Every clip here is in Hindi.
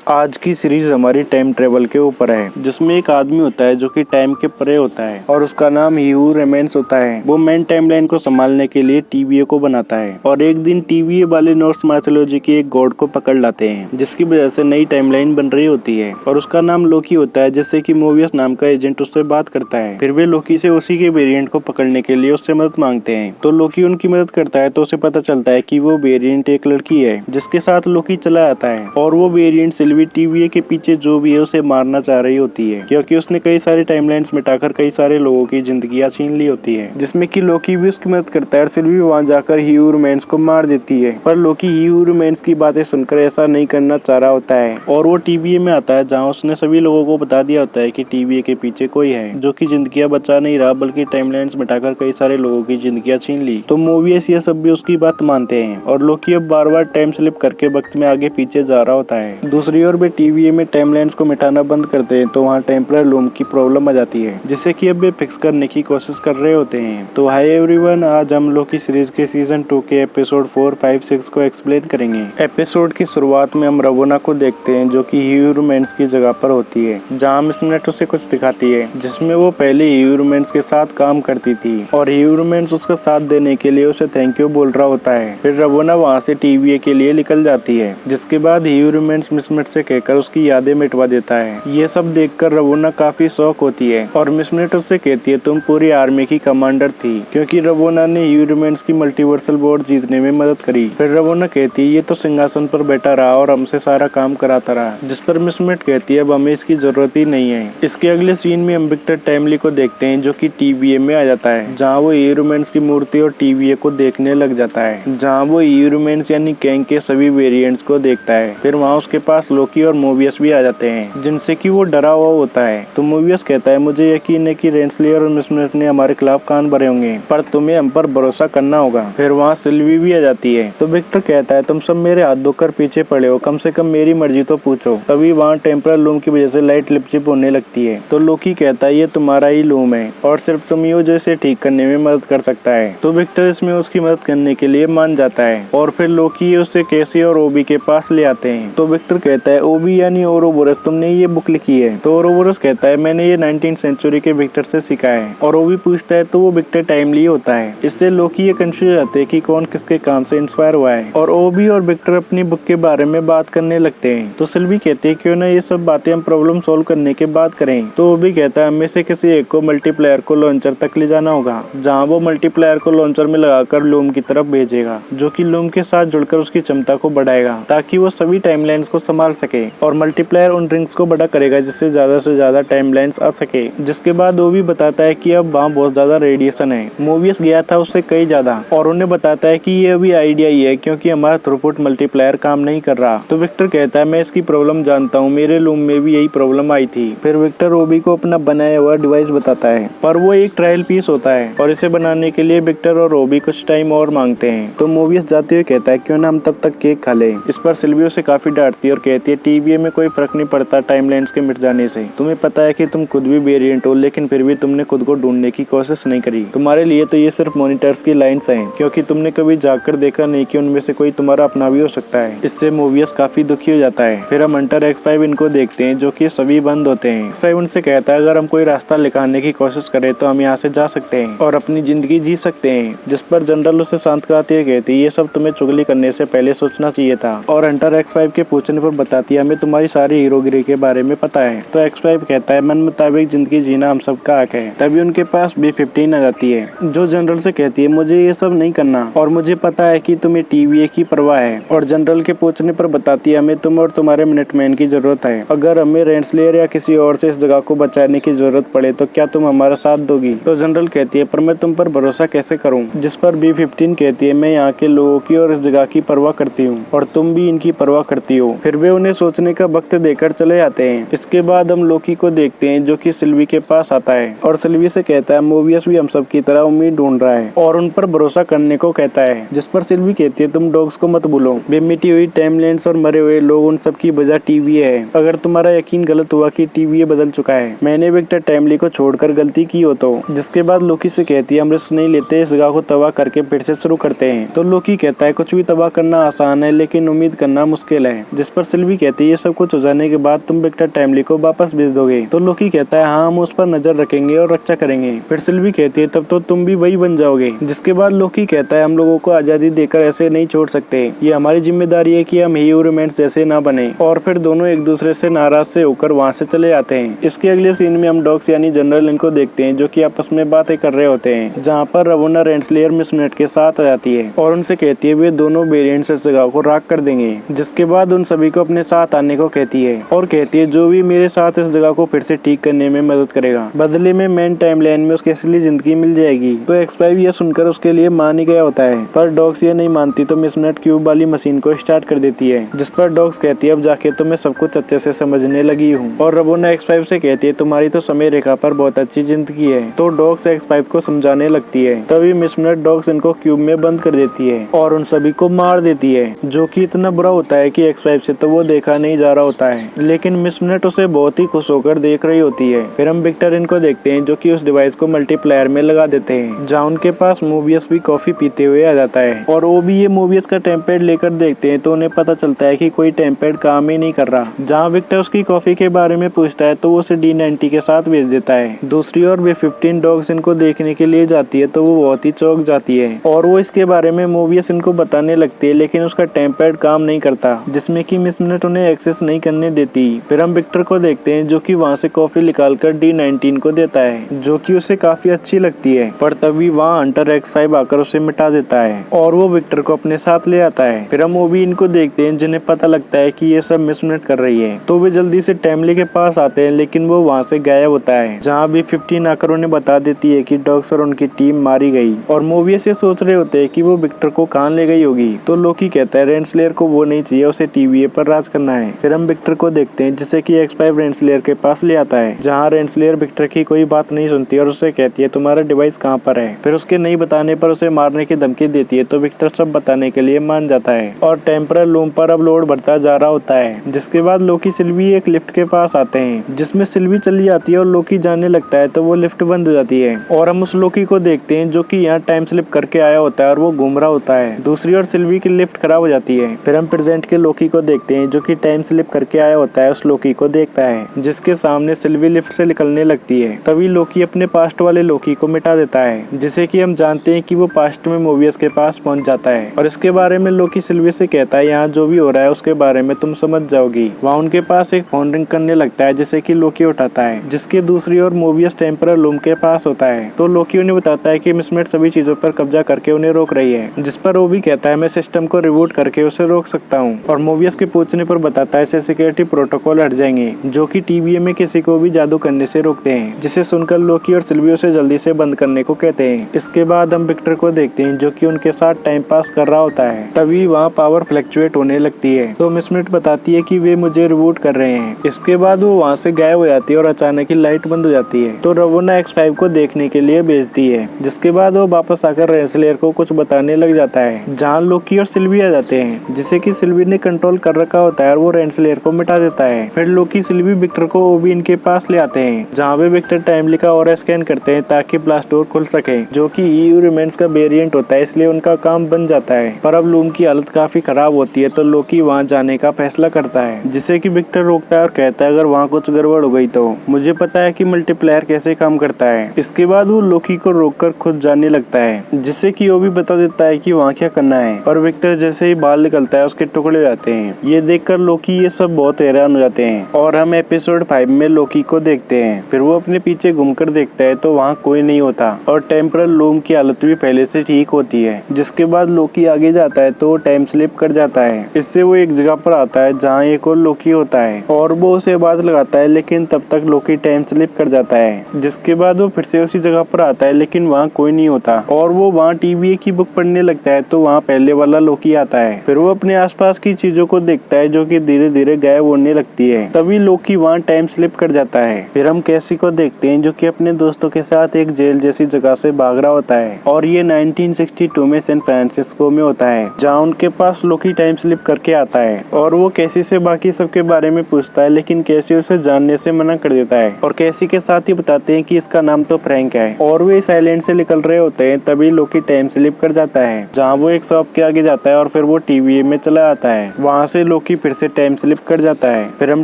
आज की सीरीज हमारी टाइम ट्रेवल के ऊपर है, जिसमें एक आदमी होता है जो कि टाइम के परे होता है और उसका नाम ही हू रिमेन्स होता है। वो मेन टाइमलाइन को संभालने के लिए टीवीए को बनाता है और एक दिन टीवीए वाले नॉर्स माइथोलॉजी के एक गॉड को पकड़ लाते हैं, जिसकी वजह से नई टाइमलाइन बन रही होती है और उसका नाम लोकी होता है। जैसे कि मोबियस नाम का एजेंट उससे बात करता है, फिर वे लोकी से उसी के वेरिएंट को पकड़ने के लिए उससे मदद मांगते हैं। तो लोकी उनकी मदद करता है तो उसे पता चलता है कि वो वेरिएंट एक लड़की है जिसके साथ लोकी चला आता है और वो वेरिएंट सिल्वी टीवीए के पीछे जो भी है उसे मारना चाह रही होती है, क्योंकि उसने कई सारे टाइमलाइंस मिटाकर कई सारे लोगों की जिंदगियां छीन ली होती है, जिसमें कि लोकी भी उसकी मदद करता है और सिल्वी वहां जाकर ह्यू रिमेन्स को मार देती है। पर लोकी ह्यू रिमेन्स की बातें सुनकर ऐसा नहीं करना चाह रहा होता है और वो टीवीए में आता है, जहाँ उसने सभी लोगों को बता दिया होता है कि टीवीए के पीछे कोई है जो कि जिंदगियां बचा नहीं रहा बल्कि टाइमलाइंस मिटाकर कई सारे लोगों की जिंदगियां छीन ली। तो मोबियस ये सब भी उसकी बात मानते हैं और लोकी अब बार बार टाइम स्लिप करके वक्त में आगे पीछे जा रहा होता है। दूसरी ओर वे टीवीए में टाइमलाइंस को मिटाना बंद करते हैं तो वहाँ टेम्पररी लूम की प्रॉब्लम आ जाती है, जिसे कि अब वे फिक्स करने की कोशिश कर रहे होते हैं। तो हाय एवरीवन, आज हम लोग की सीरीज के सीजन 2 के एपिसोड 4, 5, 6 को एक्सप्लेन करेंगे। एपिसोड की शुरुआत में हम रवोना को देखते हैं जो कि ह्यू रिमेन्स की जगह पर होती है, जहाँ मिस मिनट उसे कुछ दिखाती है जिसमें वो पहले ह्यू रिमेन्स के साथ काम करती थी और ह्यू रिमेन्स उसका साथ देने के लिए उसे थैंक यू बोल रहा होता है। फिर रवोना वहाँ से टीवीए के लिए निकल जाती है, जिसके बाद ह्यू रिमेन्स मिस मिनट से कहकर उसकी यादें मिटवा देता है। ये सब देखकर रवोना काफी शौक होती है और मिस मिनट उससे कहती है तुम पूरी आर्मी की कमांडर थी, क्योंकि रवोना ने ह्यू रिमेन्स की मल्टीवर्सल बोर्ड जीतने में मदद करी। फिर रवोना कहती है ये तो सिंहासन पर बैठा रहा और हमसे सारा काम कराता रहा, जिस पर मिस मिनट कहती है अब हमें इसकी जरूरत ही नहीं है। इसके अगले सीन में हम विक्टर टाइमली को देखते हैं जो कि टीवीए में आ जाता है, जहाँ वो ह्यू रिमेन्स की मूर्ति और टीवीए को देखने लग जाता है, जहाँ वो ह्यू रिमेन्स यानी कैंग के सभी वेरिएंट्स को देखता है। फिर वहाँ उसके पास लोकी और मोबियस भी आ जाते हैं, जिनसे कि वो डरा हुआ होता है। तो मोबियस कहता है मुझे यकीन है कि रेंसलियर और मिस मिनट ने हमारे खिलाफ कान भरे होंगे, पर तुम्हें हम पर भरोसा करना होगा। फिर वहाँ सिल्वी भी आ जाती है। तो विक्टर कहता है तुम सब मेरे हाथ धोकर पीछे पड़े हो, कम से कम मेरी मर्जी तो पूछो। तभी वहाँ टेम्पररी लूम की वजह से लाइट लिपचिप होने लगती है। तो लोकी कहता है ये तुम्हारा ही लूम है और सिर्फ तुम ही हो जो इसे ठीक करने में मदद कर सकता है। तो विक्टर इसमें उसकी मदद करने के लिए मान जाता है और फिर लोकी उसे कैसी और ओबी के पास ले आते हैं। तो विक्टर कहता है ओबी यानी ओरोबोरस तुमने ये बुक लिखी है? तो ओरोबोरस कहता है मैंने ये 19th सेंचुरी के विक्टर से सीखा है। और ओबी पूछता है तो वो विक्टर टाइमली होता है। इससे लोकी ये कंफ्यूज जाते हैं कि कौन किसके काम से इंस्पायर हुआ है और ओबी और विक्टर अपनी बुक के बारे में बात करने लगते हैं। तो सिल्वी कहते हैं क्यों ना ये सब बातें हम प्रॉब्लम सोल्व करने के बाद करें। तो ओबी कहता है हमें से किसी एक को मल्टीप्लायर को लॉन्चर तक ले जाना होगा, जहाँ वो मल्टीप्लायर को लॉन्चर में लगाकर लूम की तरफ भेजेगा, जो कि लूम के साथ जुड़कर उसकी क्षमता को बढ़ाएगा ताकि वो सभी टाइमलाइंस को संभाल सके। और मल्टीप्लायर उन रिंग्स को बड़ा करेगा जिससे ज्यादा से ज्यादा टाइमलाइंस आ सके। जिसके बाद वो भी बताता है कि अब वहाँ बहुत ज्यादा रेडिएशन है, मोबियस गया था उससे कई ज्यादा, और उन्हें बताता है कि ये अभी आइडिया ही है क्योंकि हमारा थ्रूपुट मल्टीप्लायर काम नहीं कर रहा। तो विक्टर कहता है मैं इसकी प्रॉब्लम जानता हूँ, मेरे लूम में भी यही प्रॉब्लम आई थी। फिर विक्टर ओबी को अपना बनाया हुआ डिवाइस बताता है, पर वो एक ट्रायल पीस होता है और इसे बनाने के लिए विक्टर और ओबी कुछ टाइम और मांगते हैं। तो मोबियस जाते हुए कहता है क्यों ना हम तब तक केक खा लें। इस पर सिल्वी उसे काफी डांटती है और कहती है टीवीए में कोई फर्क नहीं पड़ता टाइमलाइंस के मिट जाने से। तुम्हें पता है कि तुम खुद भी वेरिएंट हो, लेकिन फिर भी तुमने खुद को ढूंढने की कोशिश नहीं करी। तुम्हारे लिए तो ये सिर्फ मॉनिटर्स की लाइंस हैं, क्योंकि तुमने कभी जाकर देखा नहीं कि उनमें से कोई तुम्हारा अपना भी हो सकता है। इससे मोबियस काफी दुखी हो जाता है। फिर हम हंटर X5 इनको देखते हैं जो कि सभी बंद होते हैं। X5 उनसे कहता है अगर हम कोई रास्ता निकालने की कोशिश करें तो हम यहाँ से जा सकते हैं और अपनी जिंदगी जी सकते हैं। जिस पर जनरल उसे शांत कराती है, कहती है ये सब तुम्हें चुगली करने से पहले सोचना चाहिए था। और हंटर X5 के पूछने पर बताती है हमें तुम्हारी सारी हीरोगिरी के बारे में पता है। तो X5 कहता है मन मुताबिक जिंदगी जीना हम सबका हक है। तभी उनके पास B-15 आ जाती है जो जनरल से कहती है मुझे ये सब नहीं करना और मुझे पता है कि तुम्हें टीवीए की परवाह है। और जनरल के पूछने पर बताती है हमें तुम और तुम्हारे मिनटमैन की जरूरत है। अगर हमें रेंसलियर या किसी और से इस जगह को बचाने की जरूरत पड़े तो क्या तुम हमारा साथ दोगी? तो जनरल कहती है पर मैं तुम पर भरोसा कैसे करूँ? जिस पर B-15 कहती है मैं यहाँ के लोगों की और इस जगह की परवाह करती हूँ और तुम भी इनकी परवाह करती हो। फिर वे उन्हें सोचने का वक्त देकर चले जाते हैं। इसके बाद हम लोकी को देखते हैं जो कि सिल्वी के पास आता है और सिल्वी से कहता है मोबियस भी हम सब की तरह उम्मीद ढूंढ रहा है और उन पर भरोसा करने को कहता है। जिस पर सिल्वी कहती है तुम डॉग्स को मत भूलो, वे मिटी हुई टाइमलाइंस और मरे हुए लोग उन सब की वजह टीवीए है। अगर तुम्हारा यकीन गलत हुआ कि टीवीए बदल चुका है, मैंने विक्टर टाइमली को छोड़कर गलती की हो तो। जिसके बाद लोकी से कहती है हम रिस्क नहीं लेते, इस जगह को तबाह करके फिर से शुरू करते हैं। तो लोकी कहता है कुछ भी तबाह करना आसान है लेकिन उम्मीद करना मुश्किल है। जिस पर सिल्वी कहती है ये सब कुछ हो जाने के बाद तुम विक्टर टाइमली को वापस भेज दोगे? तो लोकी कहता है हाँ, हम उस पर नजर रखेंगे और रक्षा करेंगे। फिर सिल्वी कहती है तब तो तुम भी वही बन जाओगे। जिसके बाद लोकी कहता है हम लोगों को आजादी देकर ऐसे नहीं छोड़ सकते, ये हमारी जिम्मेदारी है कि हम ही हू रिमेन्स जैसे ना बने। और फिर दोनों एक दूसरे से नाराज से होकर वहाँ से चले जाते हैं। इसके अगले सीन में हम डॉक्स यानी जनरल इनको देखते हैं जो कि आपस में बातें कर रहे होते हैं, जहाँ पर रवोना रेंसलेयर मिस मिनट के साथ आ जाती है और उनसे कहती है वे दोनों वेरिएंट्स इस जगह को राख कर देंगे। जिसके बाद उन सभी को अपने साथ आने को कहती है और कहती है जो भी मेरे साथ इस जगह को फिर से ठीक करने में मदद करेगा बदले में मेन टाइमलाइन में उसकी असली जिंदगी मिल जाएगी। तो X5 यह सुनकर उसके लिए मान ही गया होता है, पर डॉक्स ये नहीं मानती तो मिस मिनट क्यूब वाली मशीन को स्टार्ट कर देती है। जिस पर डॉक्स कहती है अब जाके तो मैं सब कुछ अच्छे से समझने लगी हूँ। और रवोना X5 से कहती है तुम्हारी तो समय रेखा पर बहुत अच्छी जिंदगी है। तो डॉक्स X5 को समझाने लगती है। तभी मिस मिनट डॉक्स इनको क्यूब में बंद कर देती है और उन सभी को मार देती है, जो कि इतना बुरा होता है कि X5 से तो वो देखा नहीं जा रहा होता है, लेकिन मिस मिनट उसे बहुत ही खुश होकर देख रही होती है। फिर हम विक्टर इनको देखते हैं जो कि उस डिवाइस को मल्टीप्लायर में लगा देते हैं, जहाँ उनके पास मोबियस भी कॉफी पीते हुए आ जाता है और वो भी ये मोबियस का टेम्पलेट लेकर देखते हैं तो उन्हें पता चलता है कि कोई टेम्पलेट काम ही नहीं कर रहा। जहाँ विक्टर उसकी कॉफी के बारे में पूछता है तो वो उसे D90 के साथ भेज देता है। दूसरी ओर वे 15 डॉग्स इनको देखने के लिए जाती है तो वो बहुत ही चौंक जाती है और वो इसके बारे में मोबियस इनको बताने लगती है, लेकिन उसका टेम्पलेट काम नहीं करता, जिसमें कि मिस मिनट उन्हें एक्सेस नहीं करने देती। फिर हम विक्टर को देखते हैं जो कि वहाँ से कॉफी निकालकर D19 को देता है, जो कि उसे काफी अच्छी लगती है। पर तभी वहाँ हंटर X5 आकर उसे मिटा देता है और वो विक्टर को अपने साथ ले आता है। फिर हम वो भी इनको देखते हैं जिन्हें पता लगता है कि ये सब मिस मिनट कर रही है, तो वे जल्दी से टाइमली के पास आते हैं, लेकिन वो वहाँ से गायब होता है। जहाँ भी 15 आकर उन्हें बता देती है कि डॉग्स और उनकी टीम मारी गई और मोबियस ये सोच रहे होते हैं कि वो विक्टर को कहाँ ले गई होगी। तो लोकी कहता है रेंसलेयर को वो नहीं चाहिए, उसे TVA पर राज करना है। फिर हम विक्टर को देखते हैं जिसे कि X5 रेंसलेयर के पास ले आता है, जहाँ रेंसलेयर विक्टर की कोई बात नहीं सुनती और उसे कहती है तुम्हारा डिवाइस कहाँ पर है। फिर उसके नहीं बताने पर उसे मारने की धमकी देती है, तो विक्टर सब बताने के लिए मान जाता है और टेम्परल लूम पर अब लोड बढ़ता जा रहा होता है। जिसके बाद लोकी सिल्वी एक लिफ्ट के पास आते हैं, जिसमें सिल्वी चली जाती है और लोकी जाने लगता है तो वो लिफ्ट बंद हो जाती है और हम उस लोकी को देखते हैं जो कि यहाँ टाइम स्लिप करके आया होता है और वो घूम रहा होता है। दूसरी ओर सिल्वी की लिफ्ट खराब हो जाती है। फिर हम प्रेजेंट के लोकी को देखते हैं जो कि टाइम स्लिप करके आया होता है, उस लोकी को देखता है जिसके सामने सिल्वी लिफ्ट से निकलने लगती है। तभी लोकी अपने पास्ट वाले लोकी को मिटा देता है, जिसे कि हम जानते हैं कि वो पास्ट में मोबियस के पास पहुंच जाता है और इसके बारे में लोकी सिल्वी से कहता है यहाँ जो भी हो रहा है उसके बारे में तुम समझ जाओगी। वहाँ उनके पास एक फोन रिंग करने लगता है जिसे कि लोकी उठाता है, जिसके दूसरी ओर मोबियस टेम्परल लूम के पास होता है। तो लोकी उन्हें बताता है कि मिस मिनट सभी चीजों पर कब्जा करके उन्हें रोक रही है, जिस पर वो भी कहता है मैं सिस्टम को रिबूट करके उसे रोक सकता हूँ। और मोबियस के पूछने पर बताता है ऐसे सिक्योरिटी प्रोटोकॉल हट जाएंगे जो कि TVA में किसी को भी जादू करने से रोकते हैं, जिसे सुनकर लोकी और सिल्वी उसे जल्दी से बंद करने को कहते हैं। इसके बाद हम विक्टर को देखते हैं जो कि उनके साथ टाइम पास कर रहा होता है। तभी वहाँ पावर फ्लक्चुएट होने लगती है, तो मिस मिनट बताती है कि वे मुझे रिबूट कर रहे हैं। इसके बाद वो वहाँ से गायब हो जाती है और अचानक ही लाइट बंद हो जाती है, तो रवोना X5 को देखने के लिए भेजती है। जिसके बाद वो वापस आकर रेंसलेयर को कुछ बताने लग जाता है, जहाँ लोकी और सिल्वी आ जाते हैं, जिसे कि सिल्वी ने कंट्रोल कर रखा होता है और वो रेंसलेयर को मिटा देता है। फिर लोकी सिल्वी विक्टर को वो भी इनके पास ले आते हैं, जहाँ वे विक्टर टाइमली का ऑरा स्कैन करते हैं ताकि ब्लास्ट डोर खुल सके, जो कि ही हू रिमेन्स का वेरिएंट होता है, इसलिए उनका काम बन जाता है। पर अब लूम की हालत काफी खराब होती है, तो लोकी वहाँ जाने का फैसला करता है, जिसे कि विक्टर रोकता है और कहता है अगर वहाँ कुछ गड़बड़ हो गई तो मुझे पता है कि मल्टीप्लायर कैसे काम करता है। इसके बाद वो लोकी को रोककर खुद जाने लगता है, जिससे कि वो भी बता देता है कि वहाँ क्या करना है। और विक्टर जैसे ही बाहर निकलता है उसके टुकड़े हो जाते हैं। ये देखकर लोकी ये सब बहुत हैरान हो जाते हैं और हम एपिसोड 5 में लोकी को देखते हैं। फिर वो अपने पीछे घूमकर देखता है तो वहाँ कोई नहीं होता और टेम्परल लूम की हालत भी पहले से ठीक होती है। जिसके बाद लोकी आगे जाता है तो वो टाइम स्लिप कर जाता है। इससे वो एक जगह पर आता है जहाँ एक और लोकी होता है और वो उसे आवाज लगाता है, लेकिन तब तक लोकी टाइम स्लिप कर जाता है। जिसके बाद वो फिर से उसी जगह पर आता है, लेकिन वहाँ कोई नहीं होता और वो वहाँ TVA की बुक पढ़ने लगता है तो वहाँ पहले वाला लोकी आता है। फिर वो अपने आसपास की चीजों को देखता है जो कि धीरे धीरे गायब होने लगती है। तभी लोकी वहाँ टाइम स्लिप कर जाता है। फिर हम कैसी को देखते हैं जो कि अपने दोस्तों के साथ एक जेल जैसी जगह से भाग रहा होता है और ये 1962 में सैन फ्रांसिस्को में होता है, जहाँ उनके पास लोकी टाइम स्लिप करके आता है और वो कैसी से बाकी सबके बारे में पूछता है, लेकिन कैसी उसे जानने से मना कर देता है और कैसी के साथ ही बताते हैं कि इसका नाम तो फ्रैंक है और वो इस आइलैंड से निकल रहे होते हैं। तभी लोकी टाइम स्लिप कर जाता है, जहाँ वो एक शॉप के आगे जाता है और फिर वो TVA में चला आता है। वहाँ से लोकी फिर से टाइम स्लिप कर जाता है। फिर हम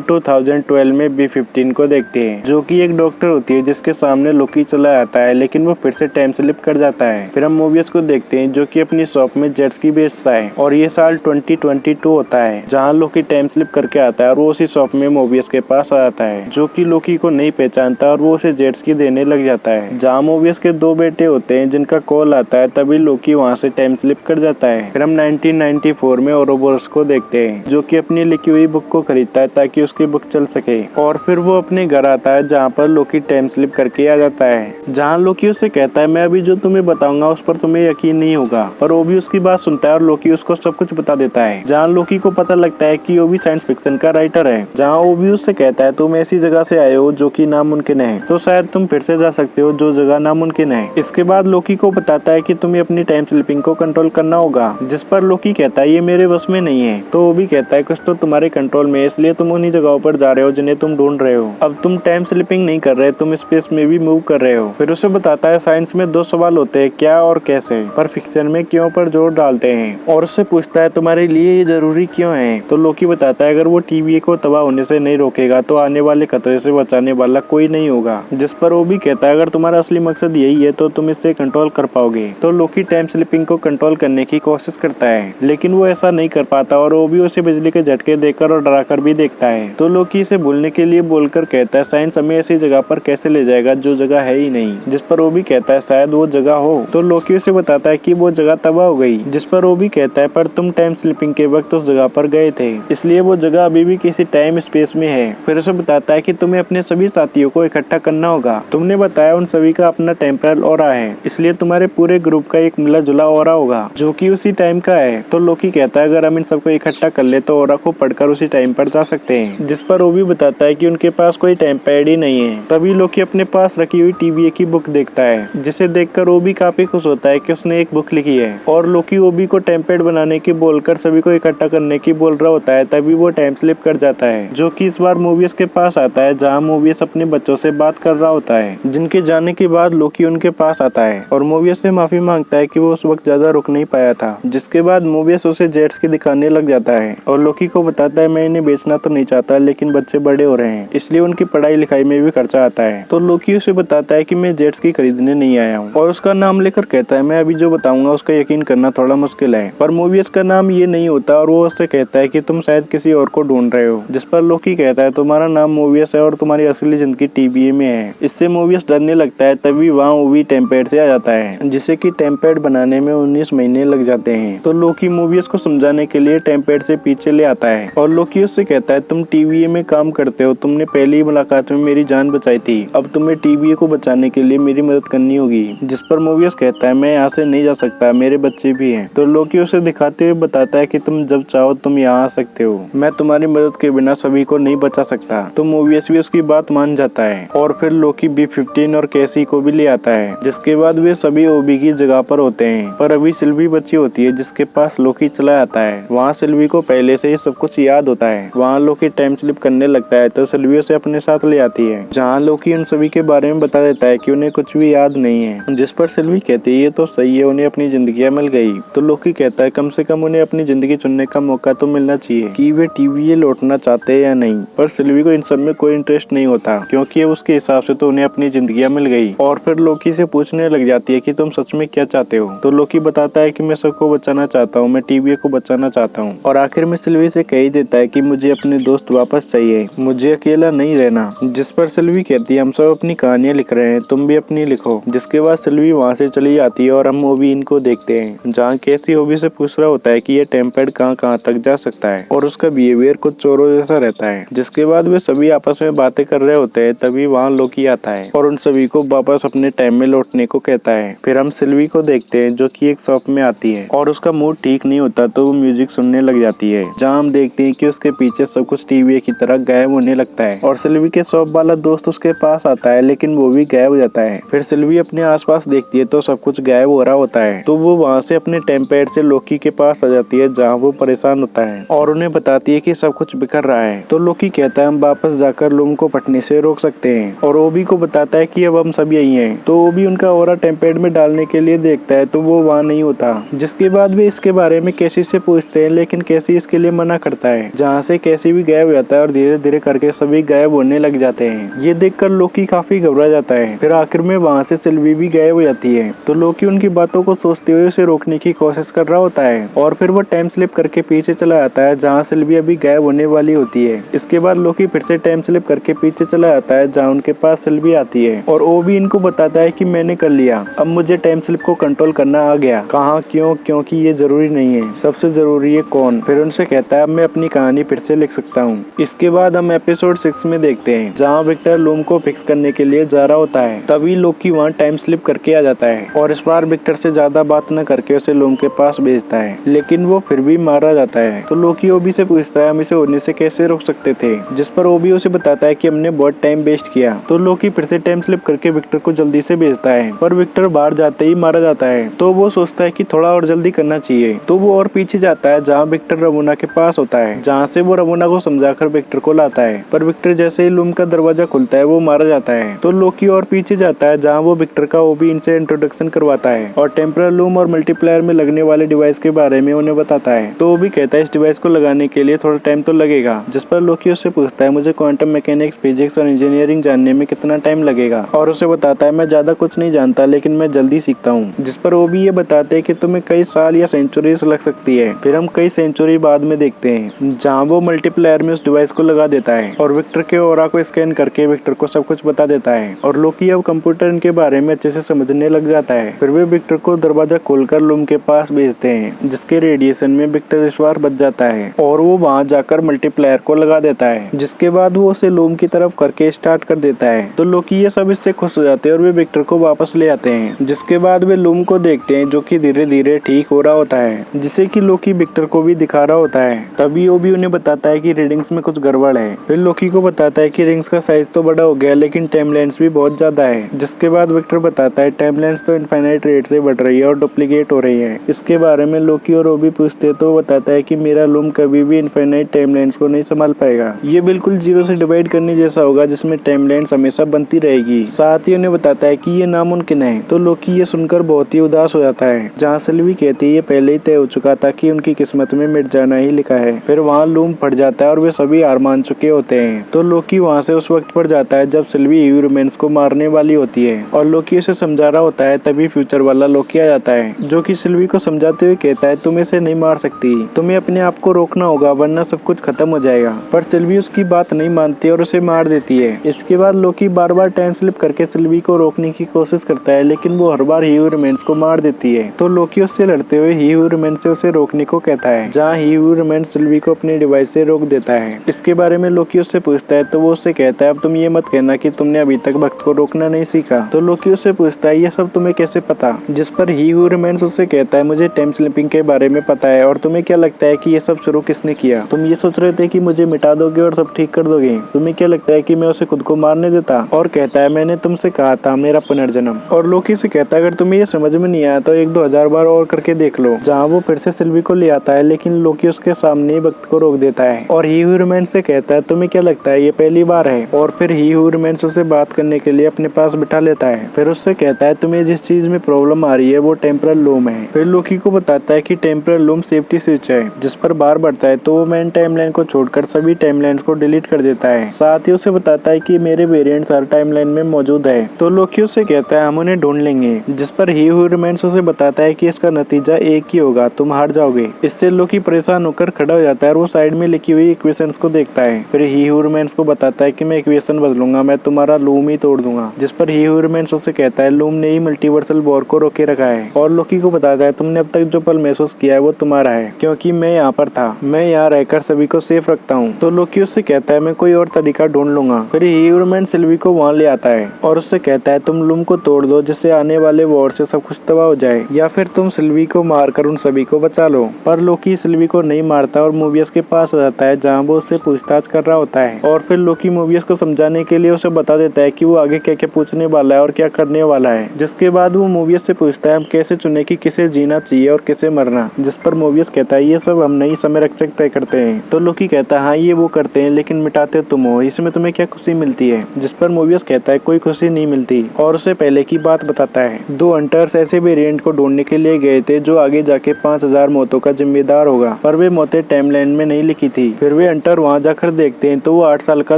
2012 में B15 को देखते हैं, जो कि एक डॉक्टर होती है जिसके सामने लोकी चला आता है, लेकिन वो फिर से टाइम स्लिप कर जाता है। फिर हम मोबियस को देखते हैं, जो कि अपनी शॉप में जेट स्की बेचता है, और ये साल 2022 होता है, जहाँ लोकी टाइम स्लिप करके आता है और वो उसी शॉप में मोबियस के पास आ जाता है, जो कि लोकी को नहीं पहचानता और वो उसे जेट स्की देने लग जाता है। जहाँ मोबियस के 2 बेटे होते हैं जिनका कॉल आता है, तभी लोकी वहाँ से टाइम स्लिप कर जाता है। फिर हम 1994 में ओरोबोरस को देखते हैं, जो कि अपनी लिखी हुई बुक को खरीदता है ताकि उसकी बुक चल सके, और फिर वो अपने घर आता है जहाँ पर लोकी टाइम स्लिप करके आ जाता है। जहाँ लोकी उससे कहता है, मैं अभी जो तुम्हें बताऊंगा उस पर तुम्हें यकीन नहीं होगा, पर वो भी उसकी बात सुनता है और लोकी उसको सब कुछ बता देता है। जहाँ लोकी को पता लगता है कि वो भी साइंस फिक्शन का राइटर है। जहाँ वो भी उससे कहता है, तुम ऐसी जगह से आए हो जो कि नामुमकिन है, तो शायद तुम फिर से जा सकते हो जो जगह नामुमकिन है। इसके बाद लोकी को बताता है कि तुम्हें अपनी टाइम स्लिपिंग को कंट्रोल करना होगा, जिस पर लोकी कहता है ये मेरे बस में नहीं है। तो वो भी कहता है कुछ तो तुम्हारे कंट्रोल में है, इसलिए तुम उन्हीं जगहों पर जा रहे हो जिन्हें तुम ढूंढ रहे हो। अब तुम टाइम स्लिपिंग नहीं कर रहे, तुम स्पेस में भी मूव कर रहे हो। फिर उसे बताता है साइंस में 2 सवाल होते हैं, क्या और कैसे, पर फिक्शन में क्यों पर जोर डालते हैं, और उससे पूछता है तुम्हारे लिए ये जरूरी क्यों है। तो लोकी बताता है अगर वो TVA को तबाह होने से नहीं रोकेगा तो आने वाले खतरे से बचाने वाला कोई नहीं होगा। जिस पर वो भी कहता है अगर तुम्हारा असली मकसद यही है तो तुम इससे कंट्रोल कर पाओगे। तो लोकी टाइम स्लिपिंग को कंट्रोल करने की कोशिश करता है, लेकिन वो ऐसा नहीं कर पाता और वो भी उसे बिजली के झटके देकर और डराकर भी देखता है। तो लोकी इसे भूलने के लिए बोलकर कहता है साइंस हमें ऐसी जगह पर कैसे ले जाएगा जो जगह है ही नहीं। जिस पर वो भी कहता है शायद वो जगह हो। तो लोकी उसे बताता है कि वो जगह तबाह हो गई। जिस पर वो भी कहता है पर तुम टाइम स्लिपिंग के वक्त उस जगह पर गए थे, इसलिए वो जगह अभी भी किसी टाइम स्पेस में है। फिर उसे बताता है कि तुम्हें अपने सभी साथियों को इकट्ठा करना होगा। तुमने बताया उन सभी का अपना टेम्परल ऑरा है, इसलिए तुम्हारे पूरे ग्रुप का एक मिला जुला ऑरा होगा जो कि उसी टाइम का है। तो लोकी कहता है अगर हम इन सबको इकट्ठा कर ले तो ऑरा को पढ़कर उसी टाइम पर जा सकते हैं। जिस पर वो भी बताता है कि उनके पास कोई टाइम पैड ही नहीं है। तभी लोकी अपने पास रखी हुई TVA की बुक देखता है, जिसे देखकर वो भी काफी खुश होता है कि उसने एक बुक लिखी है। और लोकी ओबी को टाइम पैड बनाने की बोलकर सभी को इकट्ठा करने की बोल रहा होता है, तभी वो टाइम स्लिप कर जाता है, जो कि इस बार मोबियस के पास आता है, जहाँ मोबियस अपने बच्चों से बात कर रहा होता है। जिनके जाने के बाद लोकी उनके पास आता है और मोबियस से माफी मांगता है कि वो उस वक्त ज्यादा रुक नहीं पाया था। जिसके बाद मोबियस उसे जेट्स की दिखाने लग जाता है और लोकी को बताता है मैं इन्हें बेचना तो नहीं चाहता, लेकिन बच्चे बड़े हो रहे हैं, इसलिए उनकी पढ़ाई लिखाई में भी खर्चा आता है। तो लोकी उसे बताता है कि मैं जेट्स की खरीदने नहीं आया हूँ, और उसका नाम लेकर कहता है मैं अभी जो बताऊंगा उसका यकीन करना थोड़ा मुश्किल है। पर मोबियस का नाम ये नहीं होता और वो उससे कहता है कि तुम शायद किसी और को ढूंढ रहे हो। जिस पर लोकी कहता है तुम्हारा नाम मोबियस है और तुम्हारी असली जिंदगी TVA में है। इससे मोबियस डरने लगता है। तभी वहाँ ओबी टेम्पेड से आ जाता है, जिसे कि टेम्पेड बनाने में 19 महीने लग जाते हैं। तो लोकी मोबियस को समझाने के लिए टेम्पेड से पीछे ले आता है और लोकी उससे कहता है तुम TVA में काम करते हो, तुमने पहली मुलाकात में मेरी जान बचाई थी, अब तुम्हें TVA को बचाने के लिए मेरी मदद करनी होगी। जिस पर मोबियस कहता है मैं यहाँ से नहीं जा सकता, मेरे बच्चे भी हैं। तो लोकी उसे दिखाते हुए बताता है कि तुम जब चाहो तुम यहाँ आ सकते हो, मैं तुम्हारी मदद के बिना सभी को नहीं बचा सकता। तो मोबियस भी उसकी बात मान जाता है और फिर लोकी B15 और कैसी को भी ले आता है। जिसके बाद वे सभी ओबी की जगह पर होते हैं, पर अभी सिल्वी बची होती है जिसके पास लोकी चला आता है। वहाँ सिल्वी को पहले से ही सब कुछ याद होता है। वहाँ लोकी टाइम स्लिप करने लगता है तो सिल्वी उसे अपने साथ ले आती है, जहाँ लोकी उन सभी के बारे में बता देता है कि उन्हें कुछ भी याद नहीं है। जिस पर सिल्वी कहती है ये तो सही है, उन्हें अपनी जिंदगी मिल गई। तो लोकी कहता है कम से कम उन्हें अपनी जिंदगी चुनने का मौका तो मिलना चाहिए कि वे TVA लौटना चाहते हैं या नहीं। पर सिल्वी को इन सब में कोई इंटरेस्ट नहीं होता, क्योंकि उसके हिसाब से तो उन्हें अपनी जिंदगी मिल गई। और फिर लोकी से पूछने लग जाती है कि तुम सच में क्या चाहते हो। तो लोकी बताता है कि मैं सबको बचाना चाहता हूँ, मैं TVA को बचाना चाहता हूँ। और आखिर में सिल्वी से कह ही देता है कि मुझे अपने दोस्त वापस चाहिए, मुझे अकेला नहीं रहना। जिस पर सिल्वी कहती है हम सब अपनी कहानियां लिख रहे हैं, तुम भी अपनी लिखो। जिसके बाद सिल्वी वहाँ से चली जाती है और हम ओबी इनको देखते हैं, जहाँ कैसी ओबी से पूछ रहा होता है कि ये टेम्पेड कहाँ तक जा सकता है और उसका बिहेवियर कुछ चोरों जैसा रहता है। जिसके बाद वे सभी आपस में बातें कर रहे होते हैं, तभी वहाँ लोकी आता है और उन सभी को वापस अपने टाइम में लौटने को कहता है। फिर हम सिल्वी को देखते हैं जो कि एक शॉप में आती है और उसका मूड ठीक नहीं होता, तो वो म्यूजिक सुनने लग जाती है, जहाँ हम देखते हैं कि उसके पीछे सब कुछ TVA की तरह गायब होने लगता है और सिल्वी के शॉप वाला दोस्त उसके पास आता है, लेकिन वो भी गायब हो जाता है। फिर सिल्वी अपने आसपास देखती है तो सब कुछ गायब हो रहा होता है, तो वो वहाँ से अपने टेम्पेड से लोकी के पास आ जाती है, जहाँ वो परेशान होता है और उन्हें बताती है कि सब कुछ बिखर रहा है। तो लोकी कहता है हम वापस जाकर लोगों को फटने से रोक सकते हैं, और ओबी को बताता है कि अब हम सब यही हैं। तो ओबी उनका ऑरा टेम्पेड में डालने के लिए देखता है तो वो वहाँ नहीं होता। जिसके बाद वे इसके बारे में कैसी से पूछते हैं, लेकिन कैसी इसके लिए मना करता है, जहाँ से कैसे भी गायब हो जाता है और धीरे धीरे करके सभी गायब होने लग जाते हैं। ये देखकर लोकी काफी घबरा जाता है। फिर आखिर में वहाँ से सिल्वी भी गायब हो जाती है, तो लोकी उनकी बातों को सोचते हुए उसे रोकने की कोशिश कर रहा होता है और फिर वो टाइम स्लिप करके पीछे चला जाता है जहाँ सिल्वी अभी गायब होने वाली होती है। इसके बाद लोकी फिर से टाइम स्लिप करके पीछे चला जाता है जहाँ उनके पास सिल्वी आती है और वो भी इनको बताता है कि मैंने कर लिया, अब मुझे टाइम स्लिप को कंट्रोल करना आ गया। कहाँ, क्यों? क्योंकि ये जरूरी नहीं है, सबसे जरूरी है कौन। फिर उनसे कहता है अब मैं अपनी कहानी फिर से लिख सकता हूँ। इसके बाद हम एपिसोड 6 में देखते हैं जहाँ विक्टर लूम को फिक्स करने के लिए जा रहा होता है। तभी लोकी वहाँ टाइम स्लिप करके आ जाता है और इस बार विक्टर से ज्यादा बात न करके उसे लूम के पास भेजता है, लेकिन वो फिर भी मारा जाता है। तो लोकी ओबी से पूछता है हम इसे होने से कैसे रोक सकते थे, जिस पर ओबी उसे बताता है कि हमने बहुत टाइम वेस्ट किया। तो लोकी फिर से टाइम स्लिप करके विक्टर को जल्दी से भेजता है, पर विक्टर बाहर जाते ही मारा जाता है। तो वो सोचता है कि थोड़ा और जल्दी करना चाहिए, तो वो और पीछे जाता है जहाँ विक्टर रमोना के पास होता है, जहाँ से वो रमोना को समझाकर विक्टर को लाता है। पर विक्टर जैसे ही लूम का दरवाजा खुलता है वो मारा जाता है। तो लोकी और पीछे जाता है जहाँ वो विक्टर का ओबी इनसे इंट्रोडक्शन करवाता है और टेम्परल लूम और मल्टीप्लायर में लगने वाले डिवाइस के बारे में उन्हें बताता है। तो वो भी कहता है इस डिवाइस को लगाने के लिए थोड़ा टाइम तो लगेगा, जिस पर लोकी उससे पूछता है मुझे क्वांटम मैकेनिक्स, फिजिक्स और इंजीनियरिंग जानने में कितना टाइम लगेगा, और उसे बताता है मैं ज्यादा कुछ नहीं जानता लेकिन मैं जल्दी सीखता हूँ। जिस पर वो भी ये बताते हैं कि तुम्हें कई साल या सेंचुरीज लग सकती है। फिर हम कई सेंचुरी बाद में देखते हैं जहाँ वो मल्टीप्लायर में उस डिवाइस को लगा देता है और विक्टर के ऑरा को स्कैन करके विक्टर को सब कुछ बता देता है और लोकी अब कंप्यूटर इनके बारे में अच्छे से समझने लग जाता है। फिर वे विक्टर को दरवाजा खोलकर लूम के पास भेजते हैं, जिसके रेडिएशन में विक्टर इस बार बच जाता है और वो वहाँ जाकर मल्टीप्लायर को लगा देता है, जिसके बाद वो उसे लूम की तरफ करके स्टार्ट कर देता है। तो लोकी ये सब इससे खुश हो जाते हैं और वे विक्टर को वापस ले आते हैं, जिसके बाद वे लूम को देखते हैं जो कि धीरे धीरे ठीक हो रहा होता है, जिसे कि लोकी विक्टर को भी दिखा रहा होता है। तभी वो भी उन्हें बताता है कि रीडिंग्स में कुछ गड़बड़ है। फिर लोकी को बताता है कि रिंग्स का साइज तो बड़ा हो गया लेकिन टाइम लेंस भी बहुत ज्यादा है, जिसके बाद विक्टर बताता है टाइम लेंस तो इनफाइनाइट रेट से बढ़ रही है और डुप्लीकेट हो रही है। इसके बारे में लोकी और ओबी पूछते तो वो बताता है कि मेरा लूम कभी भी इनफाइनाइट टाइम लेंस को नहीं संभाल पाएगा, ये बिल्कुल 0 से डिवाइड करने जैसा होगा जिसमें टाइम लेंस हमेशा बनती रहेगी। साथ ही उन्हें बताता है कि ये नामुमकिन है। तो लोकी ये सुनकर बहुत ही उदास हो जाता है, जहाँ सिल्वी कहती है ये पहले ही तय हो चुका था कि उनकी किस्मत में मिट जाना ही लिखा है। फिर वहाँ लूम फट जाता है और वे सभी हार मान चुके होते हैं। तो लोकी वहाँ से उस वक्त पर जाता है जब सिल्वी ह्यूमन्स को मारने वाली होती है और लोकी उसे समझा रहा होता है। तभी फ्यूचर वाला लोकी आ जाता है, जो कि सिल्वी को समझाते हुए कहता है तुम इसे नहीं मार सकती, तुम्हें अपने आप को रोकना होगा वरना सब कुछ खत्म हो जाएगा। पर सिल्वी उसकी बात नहीं मानती और उसे मार देती है। इसके बाद लोकी बार बार टाइम स्लिप करके सिल्वी को रोकने की कोशिश करता है, लेकिन वो हर बार ह्यूमन्स को मार देती है। तो लोकी उससे लड़ते हुए ह्यूमन्स से उसे रोकने को कहता है, जहाँ ह्यूमन्स सिल्वी को अपने डिवाइस से रोक देता है। इसके बारे में लोकी उससे पूछता है तो वो उससे कहता है अब तुम ये मत कहना कि तुमने अभी तक वक्त को रोकना नहीं सीखा। तो लोकी उससे पूछता है ये सब तुम्हें कैसे पता, जिस पर ह्यूमन्स उससे कहता है मुझे टाइम स्लिपिंग के बारे में पता है। और तुम्हें क्या लगता है कि ये सब शुरू किसने किया? तुम ये सोच रहे थे कि मुझे मिटा दोगे और सब ठीक कर दोगे? तुम्हें क्या लगता है कि मैं उसे खुद को मारने देता? और कहता है मैंने तुमसे कहा था मेरा पुनर्जन्म। और लोकी से कहता है अगर तुम्हें ये समझ में नहीं आया तो 1-2 हजार बार और करके देख लो। जहाँ वो फिर से सिल्वी को ले आता है, लेकिन लोकी उसके सामने ही वक्त को रोक देता है और ह्यूमन्स से कहता है तुम्हें क्या लगता है ये पहली बार है? और फिर ह्यूमन्स उसे बात करने के लिए अपने पास बिठा लेता है। फिर उससे कहता है तुम्हें जिस चीज में प्रॉब्लम आ रही है वो टेम्परल लूम है। फिर लोकी को बताता है कि टेम्परल लूम सेफ्टी स्विच है, जिस पर बार बढ़ता है तो वो मेन टाइमलाइन को छोड़कर सभी टाइमलाइंस को डिलीट कर देता है। साथ ही उसे बताता है कि मेरे वेरिएंट्स हर टाइमलाइन में मौजूद है। तो लोकी उससे कहता है हम उन्हें ढूंढ लेंगे, जिस पर ह्यूमन्स उसे बताता है कि इसका नतीजा एक ही होगा, तुम हार जाओगे। इससे लोकी परेशान होकर खड़ा हो जाता है और वो साइड में लिखी हुई इक्वेशंस को देखता है। फिर ह्यूमन्स को बताता है कि मैं इक्वेशन बदलूंगा, मैं तुम्हारा लूम ही तोड़ दूंगा। जिस पर ह्यूमन्स उसे कहता है लूम ने ही मल्टीवर्सल वॉर को रोके रखा है। और लोकी को बताता है तुमने अब तक जो पल महसूस किया है वो तुम्हारा है, क्योंकि मैं यहाँ पर था, मैं यहाँ रहकर सभी को सेफ रखता हूँ। तो लोकी उससे कहता है मैं कोई और तरीका ढूंढ लूंगा। फिर ह्यूमन्स सिल्वी को वहाँ ले आता है और उससे कहता है तुम लूम को तोड़ दो जिससे आने वाले वॉर से सब कुछ तबाह हो जाए, या फिर तुम सिल्वी को मारकर उन सभी को बचा लो। पर लोकी सिल्वी को नहीं मारता और मूवियस के पास आ जाता है, जहाँ वो उससे पूछताछ कर रहा होता है। और फिर लोकी मूवियस को समझाने के लिए उसे बता देता है कि वो आगे क्या क्या पूछने वाला है और क्या करने वाला है। जिसके बाद वो मूवियस से पूछता है हम कैसे चुने कि किसे जीना चाहिए और किसे मरना। जिस पर मूवियस कहता है ये सब हम नई समय रक्षक तय करते हैं। तो लोकी कहता है हाँ ये वो करते हैं, लेकिन मिटाते तुम हो, इसमें तुम्हें क्या खुशी मिलती है? जिस पर मूवियस कहता है कोई खुशी नहीं मिलती और उसे पहले की बात बताता है। 2 हंटर्स ऐसे वेरिएंट को ढूंढने के लिए गए थे जो आगे जाके 5000 मौतों का जिम्मेदार होगा, पर वे मौतें बातें टाइमलाइन में नहीं लिखी थी। फिर वे हंटर वहाँ जाकर देखते हैं तो वो 8 साल का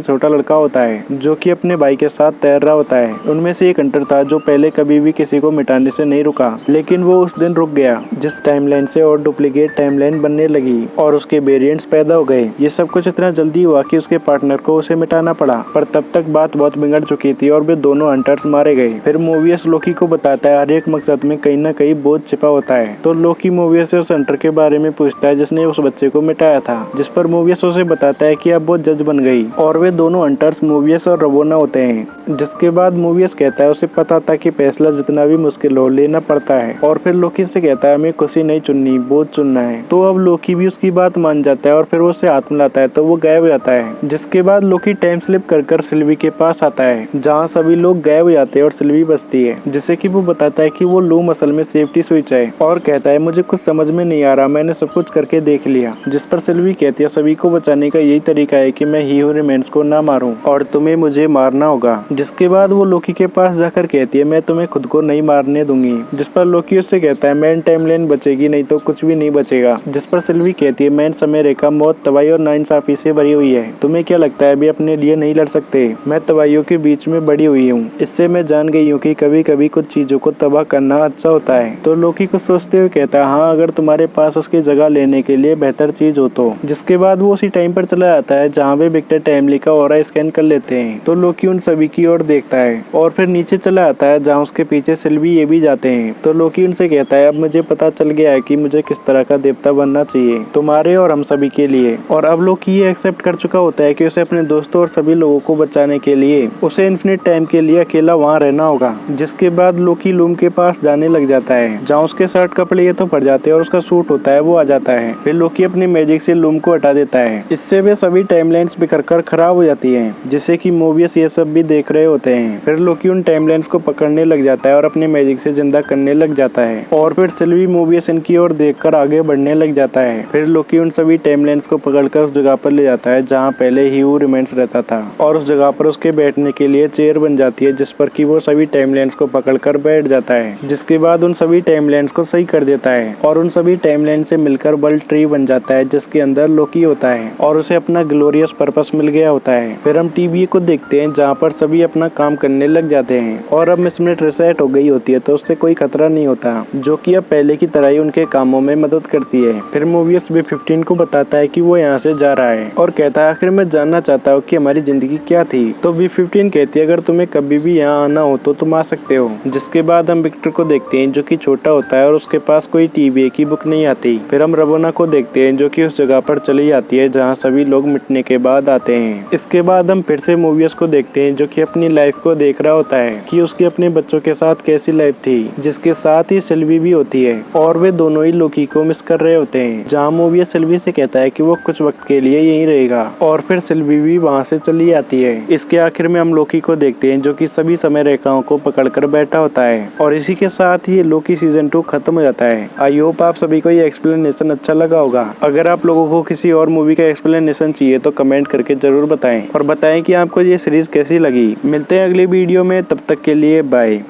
छोटा लड़का होता है जो कि अपने भाई के साथ तैर रहा होता है। उनमें से एक हंटर था जो पहले कभी भी किसी को मिटाने से नहीं रुका, लेकिन वो उस दिन रुक गया जिस टाइमलाइन से और डुप्लीकेट टाइमलाइन बनने लगी और उसके वेरिएंट्स पैदा हो गए। ये सब कुछ इतना जल्दी हुआ कि उसके पार्टनर को उसे मिटाना पड़ा, पर तब तक बात बहुत बिगड़ चुकी थी और वे दोनों हंटर्स मारे गए। फिर मोबियस लोकी को बताता है हर एक मकसद में कहीं न कहीं बोझ छिपा होता है। तो लोकी मोबियस से उस हंटर के बारे में पूछता है जिसने उस बच्चे को मिटाया था, जिस पर मोबियस उसे बताता है कि अब वो जज बन गई और वे दोनों हंटर्स मोबियस और रवोना होते हैं। जिसके बाद मोबियस कहता है उसे पता था कि फैसला जितना भी मुश्किल हो लेना पड़ता है, और फिर लोकी से कहता है हमें खुशी नहीं चुननी, बोझ चुनना है। तो अब लोकी भी उसकी बात मान जाता है और फिर वो उसे हाथ मिलाता है तो वो गायब हो जाता है। जिसके बाद लोकी टाइम स्लिप कर सिल्वी के पास आता है जहाँ सभी लोग गायब हो जाते हैं और सिल्वी बचती है, जिससे कि वो बताता है कि वो लूम असल में सेफ्टी स्विच है और कहता है मुझे कुछ समझ में नहीं आ रहा, मैंने सब कुछ करके देख लिया। जिस पर सिल्वी कहती है सभी को बचाने का यही तरीका है कि मैं ही हू रिमेन्स को ना मारूं और तुम्हें मुझे मारना होगा। जिसके बाद वो लोकी के पास जाकर कहती है मैं तुम्हें खुद को नहीं मारने दूंगी। जिस पर लोकी उससे कहता है मैन टाइमलाइन बचेगी नहीं तो कुछ भी नहीं बचेगा। जिस पर सिल्वी कहती है मैन समय रेखा मौत, तबाही और नाइंसाफी से भरी हुई है, तुम्हें क्या लगता है अभी अपने लिए नहीं लड़ सकते? मैं तबाहियों के बीच में बड़ी हुई हूँ, इससे मैं जान गई हूँ कि कभी कभी कुछ चीजों को तबाह करना अच्छा होता है। तो लोकी कुछ सोचते हुए कहता है हाँ अगर तुम्हारे पास उसकी जगह लेने के लिए बेहतर चीज हो तो। जिसके बाद वो उसी टाइम पर चला जाता है जहाँ वे विक्टर टाइमली का ऑरा स्कैन कर लेते हैं। तो लोकी उन सभी की ओर देखता है और फिर नीचे चला आता है जहाँ उसके पीछे सिल्वी ये भी जाते हैं। तो लोकी उनसे कहता है अब मुझे पता चल गया है कि मुझे किस तरह का देवता बनना चाहिए तुम्हारे और हम सभी के लिए। और अब लोकी ये एक्सेप्ट कर चुका होता है कि उसे अपने दोस्तों और सभी लोगों को बचाने के लिए उसे इन्फिनिट टाइम के लिए अकेला वहाँ रहना होगा। जिसके बाद लोकी लूम के पास जाने लग जाता है जहाँ उसके शर्ट कपड़े ये तो फट जाते हैं और उसका सूट होता है वो आ जाता है। फिर लोकी अपनी मैजिक से लूम को हटा देता है, इससे वे सभी टाइमलाइंस बिखर कर खराब हो जाती हैं, जिससे कि मोबियस ये सब भी देख रहे होते हैं। फिर लोकी उन टाइमलाइंस को पकड़ने लग जाता है और अपनी मैजिक से जिंदा करने लग जाता है और फिर सिल्वी मोबियस इनकी ओर देखकर आगे बढ़ने लग जाता है। फिर लोकी उन सभी टाइमलाइंस को पकड़कर उस जगह पर ले जाता है जहाँ पहले ही हू रिमेन्स रहता था और उस जगह पर उसके बैठने के लिए चेयर बन जाती है जिस पर कि वो सभी टाइमलाइंस को पकड़कर बैठ जाता है। जिसके बाद उन सभी टाइमलाइंस को सही कर देता है और उन सभी टाइमलाइन से मिलकर वर्ल्ड ट्री बन जाता है जिसके अंदर लोकी होता है और उसे अपना ग्लोरियस पर्पस मिल गया होता है। फिर हम टीवी को देखते हैं जहाँ पर सभी अपना काम करने लग जाते हैं और अब मिस मिनट रिसेट हो गई होती है तो उससे कोई खतरा नहीं होता, जो कि अब पहले की तरह ही उनके कामों में मदद करती है। फिर मोबियस B-15 को बताता है कि वो यहाँ से जा रहा है और कहता है आखिर मैं जानना चाहता हूँ कि हमारी जिंदगी क्या थी। तो B-15 कहती है अगर तुम्हें कभी भी यहाँ आना हो तो तुम आ सकते हो। जिसके बाद हम विक्टर को देखते हैं जो कि छोटा होता है और उसके पास कोई TVA की बुक नहीं आती। फिर हम रवोना को देखते हैं जो कि उस जगह पर चली जाती है जहाँ सभी लोग मिटने के बाद आते हैं। इसके बाद हम फिर से मोबियस को देखते हैं जो कि अपनी लाइफ को देख रहा होता है कि उसके अपने बच्चों के साथ कैसी लाइफ थी, जिसके साथ ही सिल्वी भी होती है और वे दोनों ही लोकी को मिस कर रहे होते हैं। जहाँ मोबियस सिल्वी से कहता है कि वो कुछ वक्त के लिए यहीं रहेगा और फिर सिल्वी भी वहाँ से चली आती है। इसके आखिर में हम लोकी को देखते हैं जो कि सभी समय रेखाओं को पकड़कर बैठा होता है और इसी के साथ ही लोकी सीजन 2 खत्म हो जाता है। आई होप आप सभी को ये एक्सप्लेनेशन अच्छा लगा होगा। अगर आप लोगों को किसी और मूवी का एक्सप्लेनेशन चाहिए तो कमेंट करके जरूर बताएं और बताएं कि आपको ये सीरीज कैसी लगी। मिलते हैं अगली वीडियो में, तब तक के लिए बाय।